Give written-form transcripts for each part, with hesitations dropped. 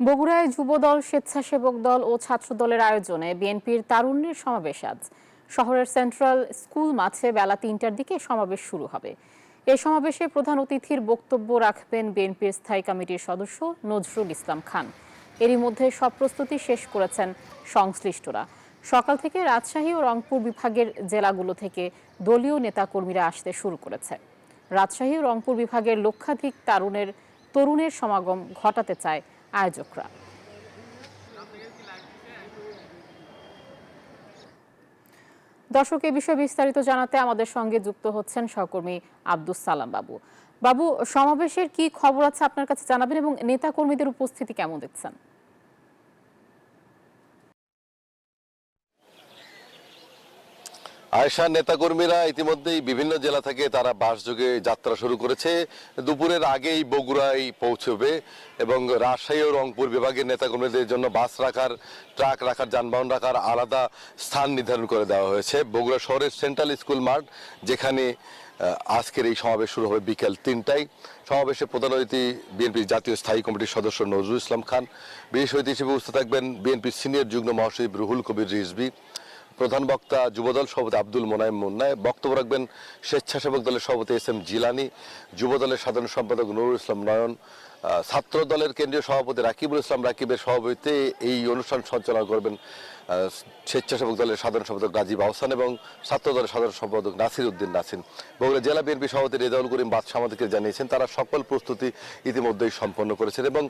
বগুড়ায় যুবদল, স্বেচ্ছাসেবক দল ও ছাত্র দলের আয়োজনে বিএনপির তারুণ্যের সমাবেশ আজ। শহরের সেন্ট্রাল স্কুল মাঠে বেলা ৩টার দিকে সমাবেশ শুরু হবে। এই সমাবেশে প্রধান অতিথির বক্তব্য রাখবেন বিএনপির স্থায়ী কমিটির সদস্য নজরুল ইসলাম খান। এরই মধ্যে সব প্রস্তুতি শেষ করেছেন সংশ্লিষ্টরা। সকাল থেকে রাজশাহী ও রংপুর বিভাগের জেলাগুলো থেকে দলীয় নেতাকর্মীরা আসতে শুরু করেছে। রাজশাহী ও রংপুর বিভাগের লক্ষাধিক তরুণের সমাগম ঘটাতে চায় আয়োজকরা। দর্শক, এ বিষয়ে বিস্তারিত জানাতে আমাদের সঙ্গে যুক্ত হচ্ছেন সহকর্মী আব্দুস সালাম বাবু। বাবু, সমাবেশের কি খবর আছে আপনার কাছে জানাবেন এবং নেতা কর্মীদের উপস্থিতি কেমন দেখছেন? আয়েশা, নেতাকর্মীরা ইতিমধ্যেই বিভিন্ন জেলা থেকে তারা বাসযোগে যাত্রা শুরু করেছে। দুপুরের আগেই বগুড়ায় পৌঁছবে এবং রাজশাহী ও রংপুর বিভাগের নেতাকর্মীদের জন্য বাস রাখার, ট্রাক রাখার, যানবাহন রাখার আলাদা স্থান নির্ধারণ করে দেওয়া হয়েছে। বগুড়া শহরের সেন্ট্রাল স্কুল মাঠ, যেখানে আজকের এই সমাবেশ শুরু হবে বিকেল ৩টায়। সমাবেশে প্রধান অতিথি বিএনপির জাতীয় স্থায়ী কমিটির সদস্য নজরুল ইসলাম খান। বিশেষ অতিথি হিসেবে উপস্থিত থাকবেন বিএনপির সিনিয়র যুগ্ম মহাসচিব রুহুল কবির রিজভী। প্রধান বক্তা যুবদল সভাপতি আব্দুল মোনায়েম মুন্নায়। বক্তব্য রাখবেন স্বেচ্ছাসেবক দলের সভাপতি এস.এম. জিলানী, যুবদলের সাধারণ সম্পাদক নুরুল ইসলাম নয়ন, ছাত্র দলের কেন্দ্রীয় সভাপতি রাকিবুল ইসলাম রাকিবের সভাপতিত্বে এই অনুষ্ঠান সঞ্চালনা করবেন স্বেচ্ছাসেবক দলের সাধারণ সম্পাদক রাজীব আহসান এবং ছাত্র দলের সাধারণ সম্পাদক নাসির উদ্দিন নাসিন। বগুড়া জেলা বিএনপি সভাপতি রেজাউল করিম বাদশা আমাদেরকে জানিয়েছেন তারা সকল প্রস্তুতি ইতিমধ্যেই সম্পন্ন করেছেন এবং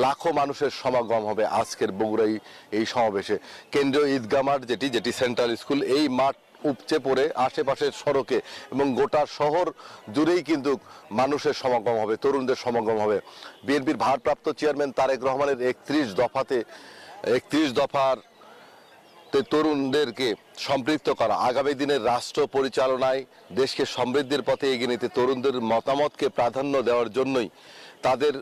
লাখো মানুষের সমাগম হবে আজকের বগুড়ায় এই সমাবেশে। কেন্দ্রীয় ঈদগাহ মাঠ যেটি সেন্ট্রাল স্কুল, এই মাঠ উপচে পড়ে আশেপাশের সড়কে এবং গোটা শহর জুড়েই কিন্তু মানুষের সমাগম হবে, তরুণদের সমাগম হবে। বিএনপির ভারপ্রাপ্ত চেয়ারম্যান তারেক রহমানের 31 দফার তরুণদেরকে সম্পৃক্ত করা, আগামী দিনের রাষ্ট্র পরিচালনায় দেশকে সমৃদ্ধির পথে এগিয়ে নিতে তরুণদের মতামতকে প্রাধান্য দেওয়ার জন্যই, তাদের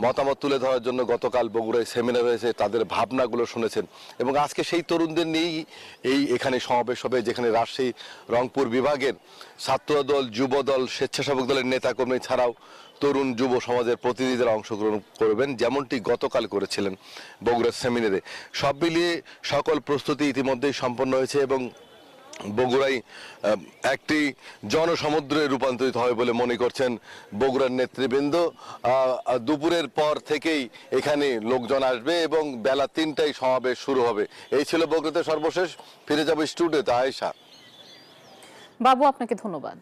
মতামত তুলে ধরার জন্য গতকাল বগুড়ায় সেমিনার হয়েছে, তাদের ভাবনাগুলো শুনেছেন এবং আজকে সেই তরুণদের নিয়েই এখানে সমাবেশ হবে, যেখানে রাজশাহী রংপুর বিভাগের ছাত্রদল, যুবদল, স্বেচ্ছাসেবক দলের নেতাকর্মী ছাড়াও তরুণ যুব সমাজের প্রতিনিধিরা অংশগ্রহণ করবেন, যেমনটি গতকাল করেছিলেন বগুড়ার সেমিনারে। সব মিলিয়ে সকল প্রস্তুতি ইতিমধ্যেই সম্পন্ন হয়েছে এবং বগুড়াই একটি জনসমুদ্রে রূপান্তরিত হবে বলে মনে করছেন বগুড়ার নেতৃবৃন্দ। দুপুরের পর থেকেই এখানে লোকজন আসবে এবং বেলা ৩টায় সমাবেশ শুরু হবে। এই ছিল বগুড়াতে সর্বশেষ। ফিরে যাব স্টুডিওতে। আয়েশা। বাবু, আপনাকে ধন্যবাদ।